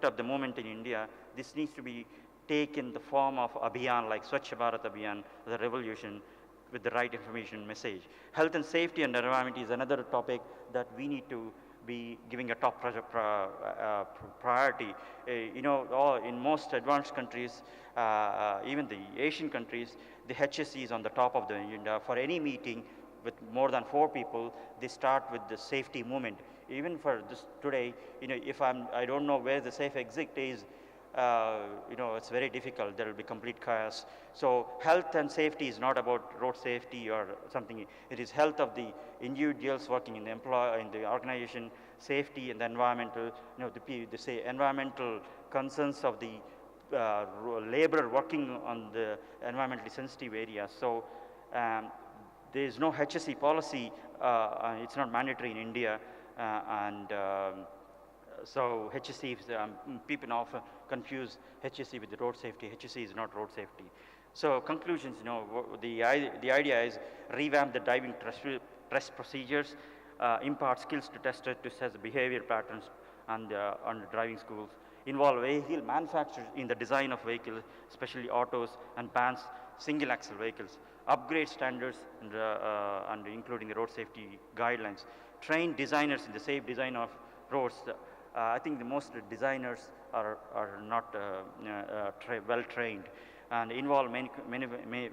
of the moment in India, this needs to be taken in the form of Abhiyan, like Swachh Bharat Abhiyan, the revolution, with the right information message. Health and safety and environment is another topic that we need to be giving a top priority. You know, in most advanced countries, even the Asian countries, the HSE is on the top of the agenda. For any meeting with more than 4 people, they start with the safety movement. Even for this today, you know, if I don't know where the safe exit is, you know, it's very difficult. There will be complete chaos. So health and safety is not about road safety or something. It is health of the individuals working in the organization, safety and the environmental, you know, the say environmental concerns of the laborer working on the environmentally sensitive areas. So there is no HSE policy. It's not mandatory in India, so HSE, people often confuse HSE with the road safety. HSE is not road safety. So conclusions, you know, the idea is revamp the driving test procedures, impart skills to testers to assess behavior patterns on the driving schools, involve vehicle manufacturers in the design of vehicles, especially autos, and bans single axle vehicles, upgrade standards and including the road safety guidelines, train designers in the safe design of roads. I think the most designers are not well trained, and involve many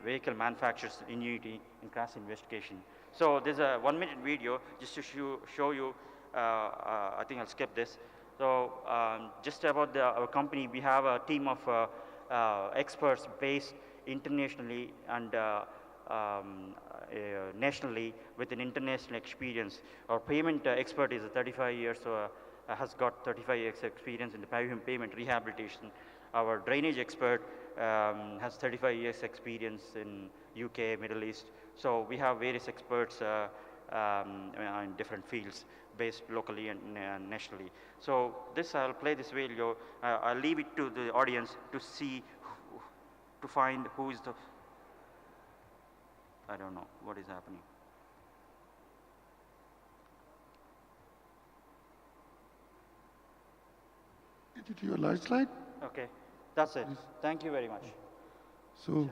vehicle manufacturers in unity in crash investigation. So there's a 1-minute video just to show you. I think I'll skip this. So just about our company, we have a team of experts based internationally and nationally with an international experience. Our payment expert is 35 years, so has got 35 years experience in the payment rehabilitation. Our drainage expert has 35 years experience in UK, Middle East. So we have various experts in different fields based locally and nationally. So I'll play this video. I'll leave it to the audience to see, to find who is the, I don't know what is happening. Is it your last slide? Okay, that's it. Please. Thank you very much. So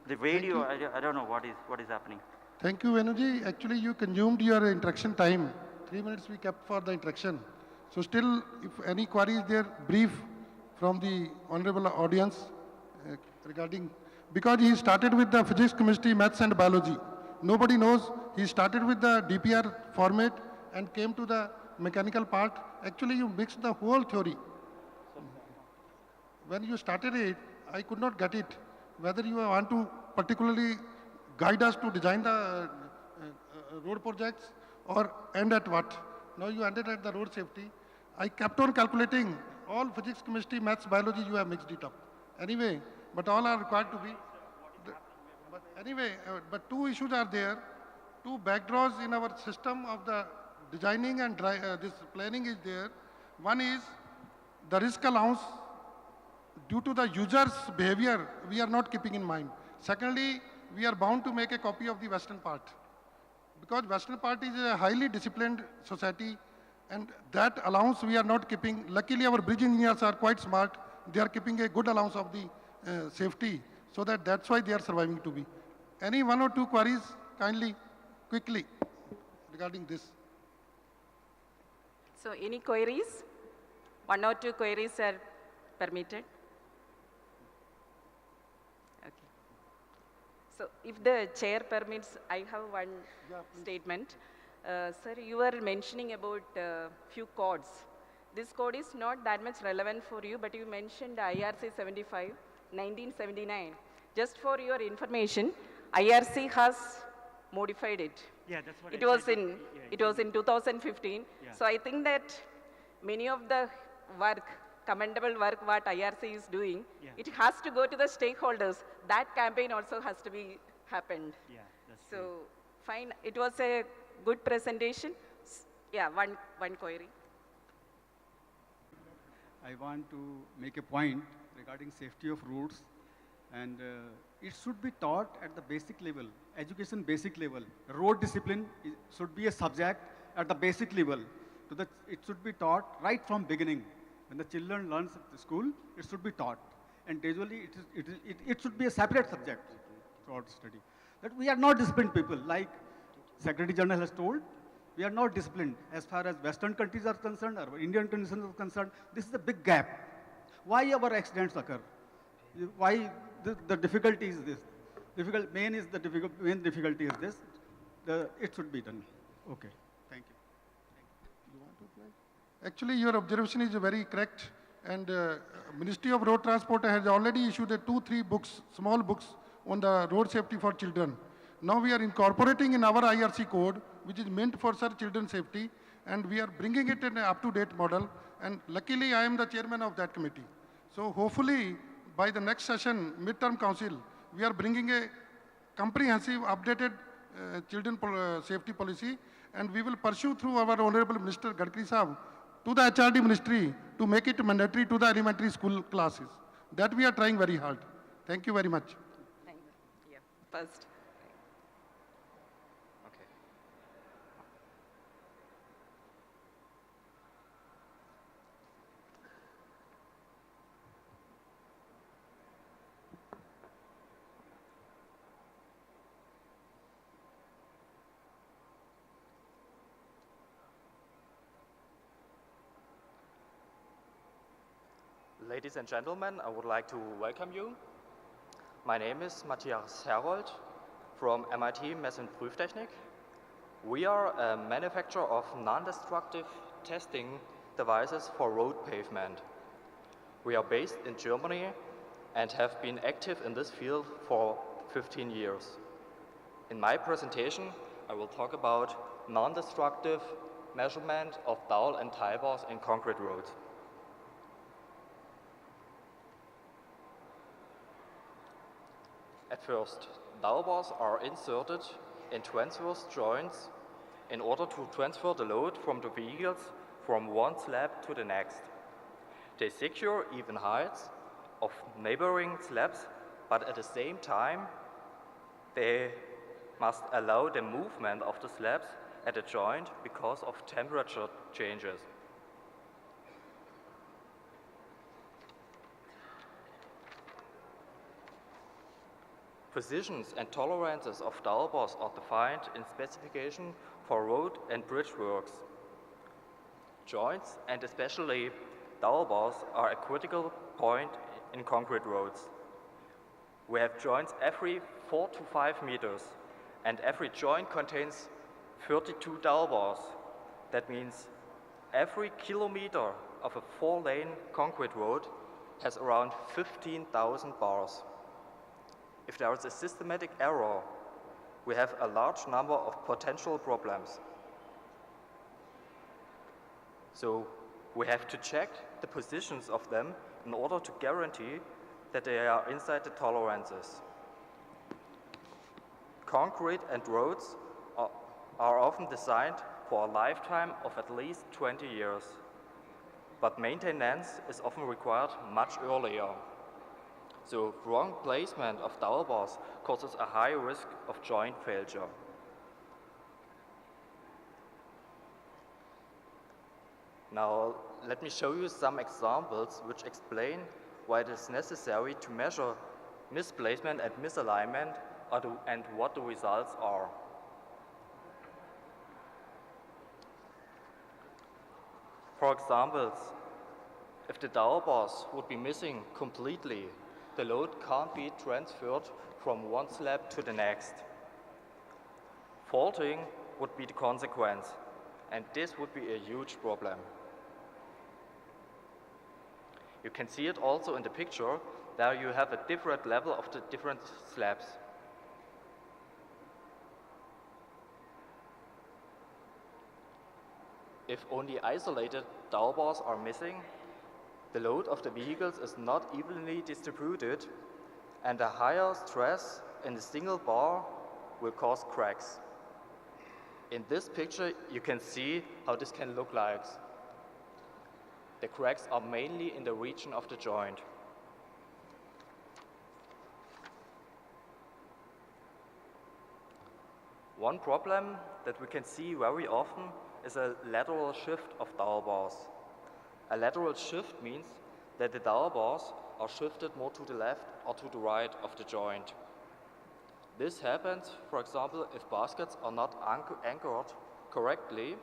the video, I don't know what is happening. thank you, Venuji. Actually, you consumed your interaction time. 3 minutes we kept for the interaction. So still, if any query is there, brief from the honorable audience regarding, because he started with the physics, chemistry, maths and biology. Nobody knows he started with the DPR format and came to the mechanical part. Actually, you mixed the whole theory. When you started it, I could not get it, whether you want to particularly guide us to design the road projects or end at what. Now you ended at the road safety. I kept on calculating all physics, chemistry, maths, biology, you have mixed it up. Anyway, but all are required to be. But anyway, but 2 issues are there. 2 backdraws in our system of the designing and this planning is there. One is the risk allowance due to the user's behavior, we are not keeping in mind. Secondly, we are bound to make a copy of the Western part, because Western part is a highly disciplined society, and that allowance we are not keeping. Luckily, our bridge engineers are quite smart. They are keeping a good allowance of the safety, so that's why they are surviving to be. Any 1 or 2 queries, kindly, quickly, regarding this. So any queries? 1 or 2 queries are permitted. So if the chair permits, I have one statement. Sir, you were mentioning about few codes. This code is not that much relevant for you, but you mentioned IRC-75, 1979. Just for your information, IRC has modified it. Yeah, that's what it was in 2015. Yeah. So I think that many of the commendable work what IRC is doing, it has to go to the stakeholders. That campaign also has to be happened. Yeah, that's so true. Fine. It was a good presentation. Yeah, one query. I want to make a point regarding safety of roads, and it should be taught at the basic level, education basic level. Road discipline should be a subject at the basic level. It should be taught right from beginning. When the children learns at the school, it should be taught. And usually it should be a separate subject throughout the study. That we are not disciplined people, like Secretary General has told, we are not disciplined as far as Western countries are concerned, or Indian conditions are concerned. This is a big gap. Why our accidents occur? Why the difficulty is this? Main difficulty is this. It should be done. Okay, thank you. You want to apply? Actually, your observation is very correct. And Ministry of Road Transport has already issued 2-3 books, small books on the road safety for children. Now we are incorporating in our IRC code, which is meant for children's safety, and we are bringing it in an up-to-date model. And luckily, I am the chairman of that committee. So hopefully, by the next session, midterm council, we are bringing a comprehensive, updated children safety policy, and we will pursue through our Honorable Minister Gadkari Sahab to the HRD Ministry to make it mandatory to the elementary school classes. That we are trying very hard. Thank you very much. Thank you. Yeah, first. Okay. Ladies and gentlemen, I would like to welcome you. My name is Matthias Herold from MIT Mess and Prüftechnik. We are a manufacturer of non-destructive testing devices for road pavement. We are based in Germany and have been active in this field for 15 years. In my presentation, I will talk about non-destructive measurement of dowel and tie bars in concrete roads. At first, dowel bars are inserted in transverse joints in order to transfer the load from the vehicles from one slab to the next. They secure even heights of neighboring slabs, but at the same time, they must allow the movement of the slabs at the joint because of temperature changes. Positions and tolerances of dowel bars are defined in specification for road and bridge works. Joints, and especially dowel bars, are a critical point in concrete roads. We have joints every 4 to 5 meters, and every joint contains 32 dowel bars. That means every kilometer of a 4-lane concrete road has around 15,000 bars. If there is a systematic error, we have a large number of potential problems. So we have to check the positions of them in order to guarantee that they are inside the tolerances. Concrete and roads are often designed for a lifetime of at least 20 years, but maintenance is often required much earlier. So wrong placement of dowel bars causes a high risk of joint failure. Now, let me show you some examples which explain why it is necessary to measure misplacement and misalignment and what the results are. For example, if the dowel bars would be missing completely, the load can't be transferred from one slab to the next. Faulting would be the consequence, and this would be a huge problem. You can see it also in the picture. There you have a different level of the different slabs. If only isolated dowel bars are missing, the load of the vehicles is not evenly distributed, and a higher stress in a single bar will cause cracks. In this picture, you can see how this can look like. The cracks are mainly in the region of the joint. One problem that we can see very often is a lateral shift of dowel bars. A lateral shift means that the dowel bars are shifted more to the left or to the right of the joint. This happens, for example, if baskets are not anchored correctly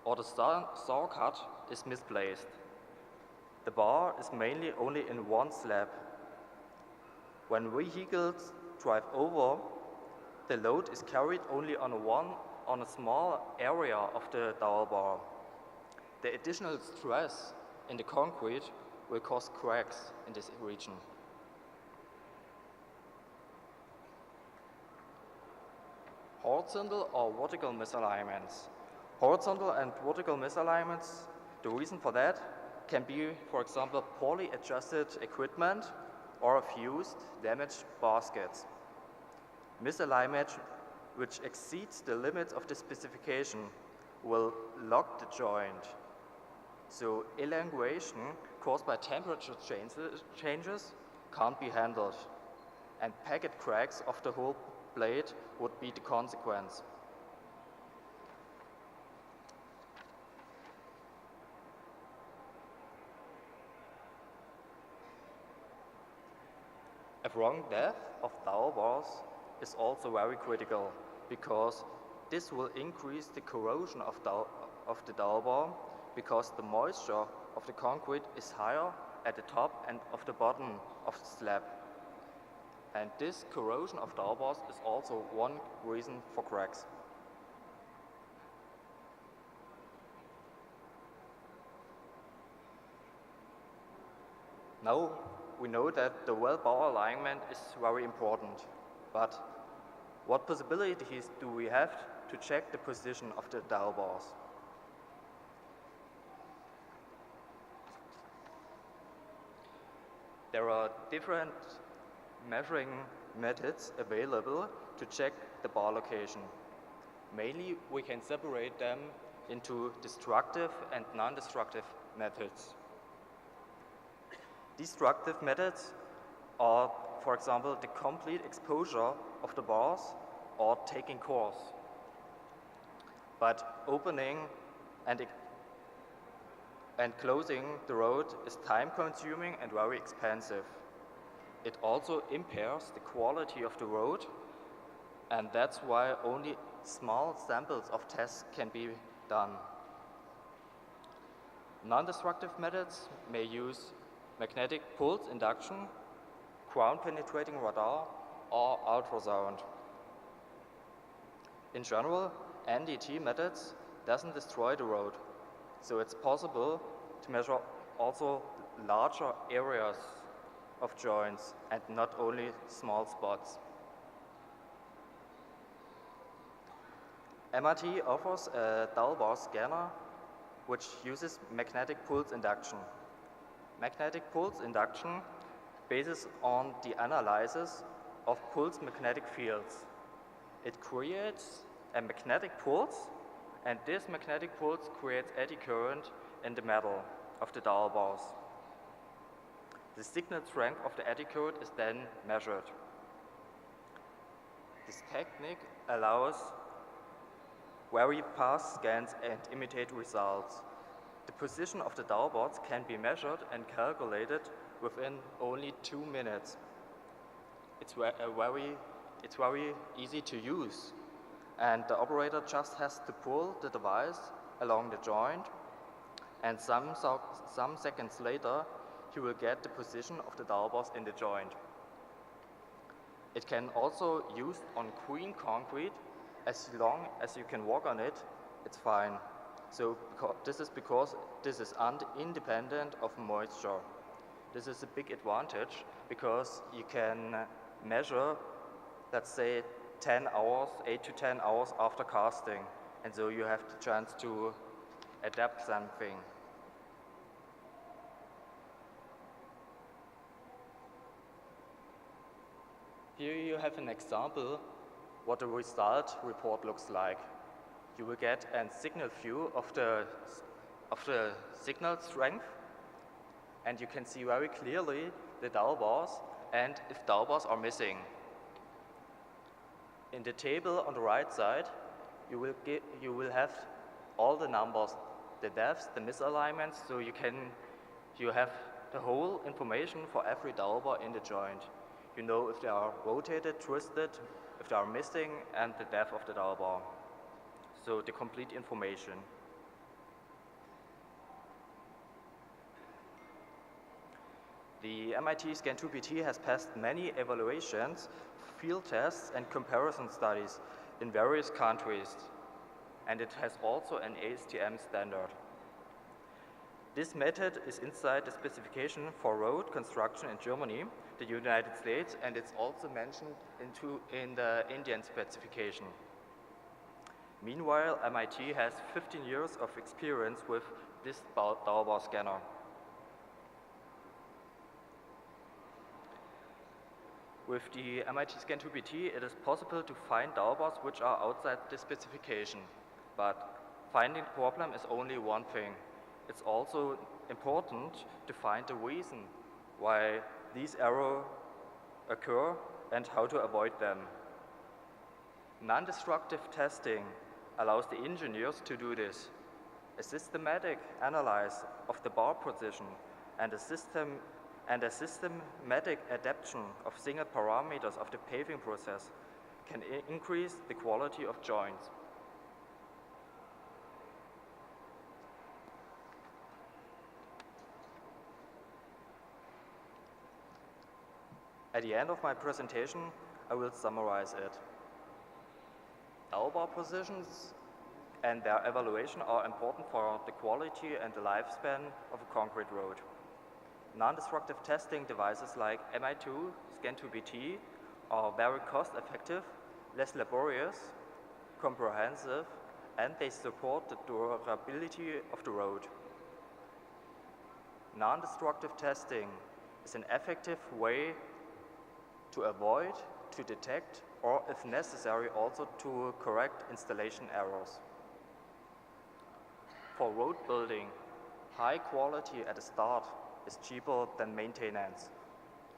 or the saw cut is misplaced. The bar is mainly only in one slab. When vehicles drive over, the load is carried only on a small area of the dowel bar. The additional stress in the concrete will cause cracks in this region. Horizontal or vertical misalignments. Horizontal and vertical misalignments, the reason for that can be, for example, poorly adjusted equipment or fused, damaged baskets. Misalignment which exceeds the limits of the specification will lock the joint. So elongation caused by temperature changes can't be handled, and packet cracks of the whole blade would be the consequence. A wrong depth of dowel bars is also very critical because this will increase the corrosion of the dowel bar because the moisture of the concrete is higher at the top and of the bottom of the slab. And this corrosion of dowel bars is also one reason for cracks. Now we know that the well-bar alignment is very important, but what possibilities do we have to check the position of the dowel bars? There are different measuring methods available to check the bar location. Mainly, we can separate them into destructive and non-destructive methods. Destructive methods are, for example, the complete exposure of the bars or taking course. But opening and closing the road is time-consuming and very expensive. It also impairs the quality of the road, and that's why only small samples of tests can be done. Non-destructive methods may use magnetic pulse induction, ground-penetrating radar, or ultrasound. In general, NDT methods doesn't destroy the road, so it's possible to measure also larger areas of joints and not only small spots. MRT offers a dowel bar scanner which uses magnetic pulse induction. Magnetic pulse induction bases on the analysis of pulse magnetic fields. It creates a magnetic pulse, and this magnetic pulse creates eddy current in the metal of the dowel bars. The signal strength of the eddy current is then measured. This technique allows very fast scans and immediate results. The position of the dowel bars can be measured and calculated within only 2 minutes. It's very easy to use, and the operator just has to pull the device along the joint, and some seconds later he will get the position of the dowel bars in the joint. It can also be used on green concrete. As long as you can walk on it, it's fine. So this is because this is independent of moisture. This is a big advantage because you can measure, let's say, 8 to 10 hours after casting, and so you have the chance to adapt something. Here you have an example what the result report looks like. You will get a signal view of the signal strength, and you can see very clearly the dowel bars and if dowel bars are missing. In the table on the right side, you will have all the numbers, the depths, the misalignments, so you can You have the whole information for every dowel bar in the joint. You know if they are rotated, twisted, if they are missing, and the depth of the dowel bar. So the complete information. The MIT Scan2PT has passed many evaluations, field tests, and comparison studies in various countries, and it has also an ASTM standard. This method is inside the specification for road construction in Germany, the United States, and it's also mentioned in the Indian specification. Meanwhile, MIT has 15 years of experience with this dowel bar scanner. With the MIT Scan2PT, it is possible to find dowel bars which are outside the specification. But finding the problem is only one thing. It's also important to find the reason why these errors occur and how to avoid them. Non-destructive testing allows the engineers to do this. A systematic analysis of the bar position and a systematic adaptation of single parameters of the paving process can increase the quality of joints. At the end of my presentation, I will summarize it. Dowel bar positions and their evaluation are important for the quality and the lifespan of a concrete road. Non-destructive testing devices like MI2, Scan2PT are very cost-effective, less laborious, comprehensive, and they support the durability of the road. Non-destructive testing is an effective way to avoid, to detect, or if necessary, also to correct installation errors. For road building, high quality at the start is cheaper than maintenance.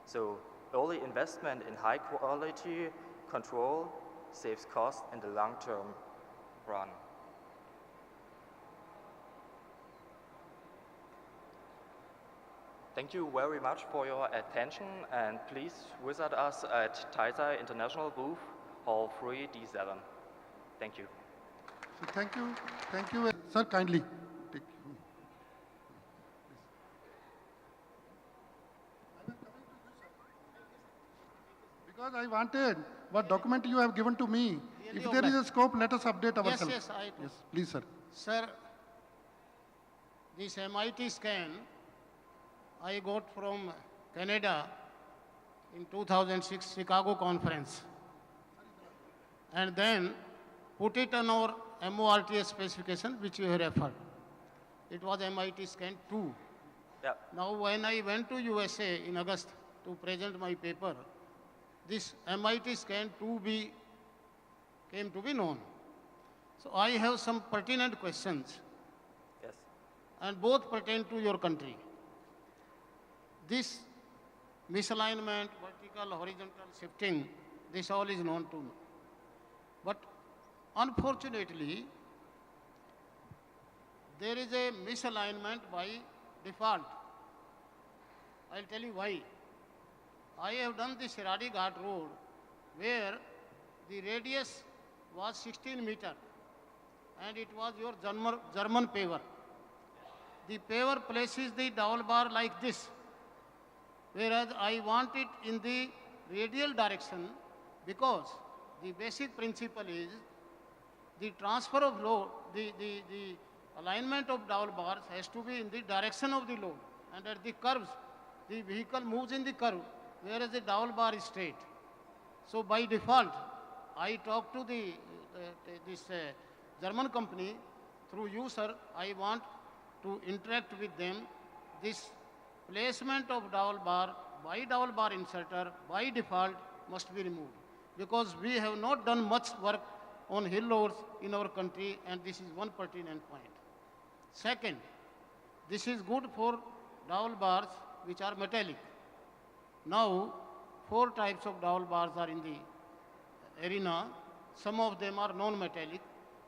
So early investment in high quality control saves cost in the long-term run. Thank you very much for your attention, and please visit us at TISA International booth, Hall 3D7. Thank you. So thank you, sir, kindly. Take Because I wanted what document you have given to me. Really If there is a scope, let us update ourselves. Yes, I do. Yes, please, sir. Sir, this MIT scan I got from Canada in 2006 Chicago conference, and then put it on our MORTS specification, which you have referred. It was MIT scan 2. Yeah. Now, when I went to USA in August to present my paper, this MIT scan 2B came to be known. So I have some pertinent questions, Yes. and both pertain to your country. This misalignment, vertical, horizontal shifting, this all is known to me. But unfortunately, there is a misalignment by default. I'll tell you why. I have done the Shiradi Ghat road where the radius was 16 meter and it was your German paver. The paver places the dowel bar like this, whereas I want it in the radial direction because the basic principle is the transfer of load, the alignment of dowel bars has to be in the direction of the load, and at the curves, the vehicle moves in the curve, whereas the dowel bar is straight. So by default, I talked to this German company, through you, sir, I want to interact with them. This placement of dowel bar by dowel bar inserter by default must be removed, because we have not done much work on hill roads in our country, and this is one pertinent point. Second, this is good for dowel bars which are metallic. Now, 4 types of dowel bars are in the arena. Some of them are non-metallic.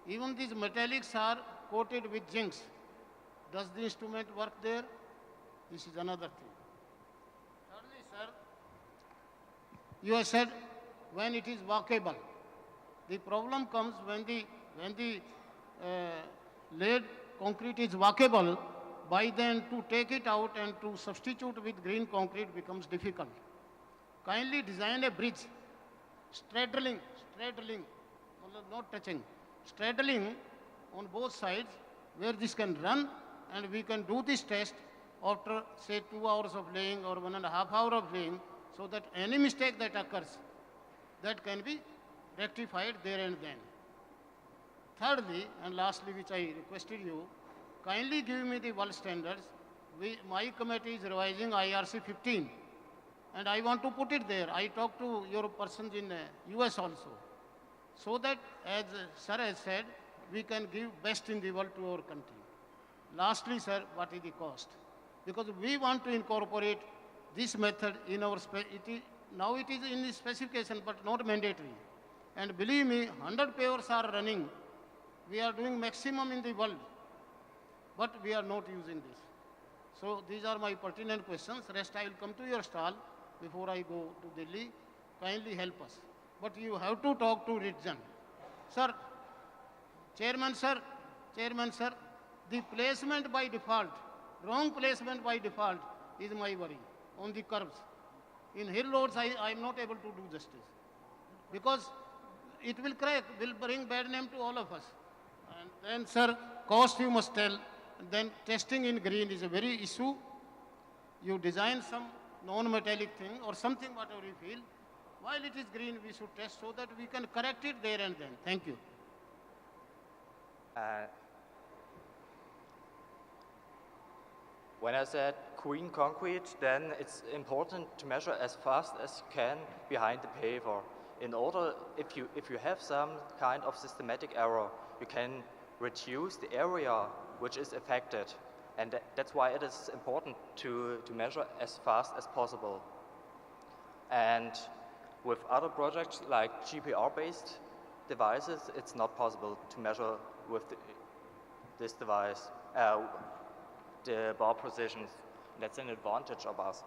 Even these metallics are coated with zincs. Does the instrument work there? This is another thing. Thirdly, sir, you have said when it is walkable. The problem comes when the laid concrete is walkable. By then, to take it out and to substitute with green concrete becomes difficult. Kindly design a bridge, straddling, not touching, straddling on both sides where this can run, and we can do this test after say 2 hours of laying or 1.5 hours of laying, so that any mistake that occurs, that can be rectified there and then. Thirdly, and lastly, which I requested you, kindly give me the world standards. My committee is revising IRC 15, and I want to put it there. I talked to your persons in US also, so that, as sir has said, we can give best in the world to our country. Lastly, sir, what is the cost? Because we want to incorporate this method in our, now it is in the specification, but not mandatory. And believe me, 100 pavers are running. We are doing maximum in the world, but we are not using this. So these are my pertinent questions. Rest I will come to your stall before I go to Delhi. Kindly help us. But you have to talk to region. Sir, Chairman sir, the placement by default, wrong placement by default is my worry on the curves. In hill roads, I am not able to do justice, because it will crack, will bring bad name to all of us. And then, sir, cost you must tell. Then testing in green is a very issue. You design some non-metallic thing or something, whatever you feel. While it is green, we should test so that we can correct it there and then. Thank you. When I said green concrete, then it's important to measure as fast as you can behind the paver. In order, if you have some kind of systematic error, you can reduce the area which is affected. And that's why it is important to measure as fast as possible. And with other projects like GPR-based devices, it's not possible to measure with this device the bar positions. That's an advantage of us.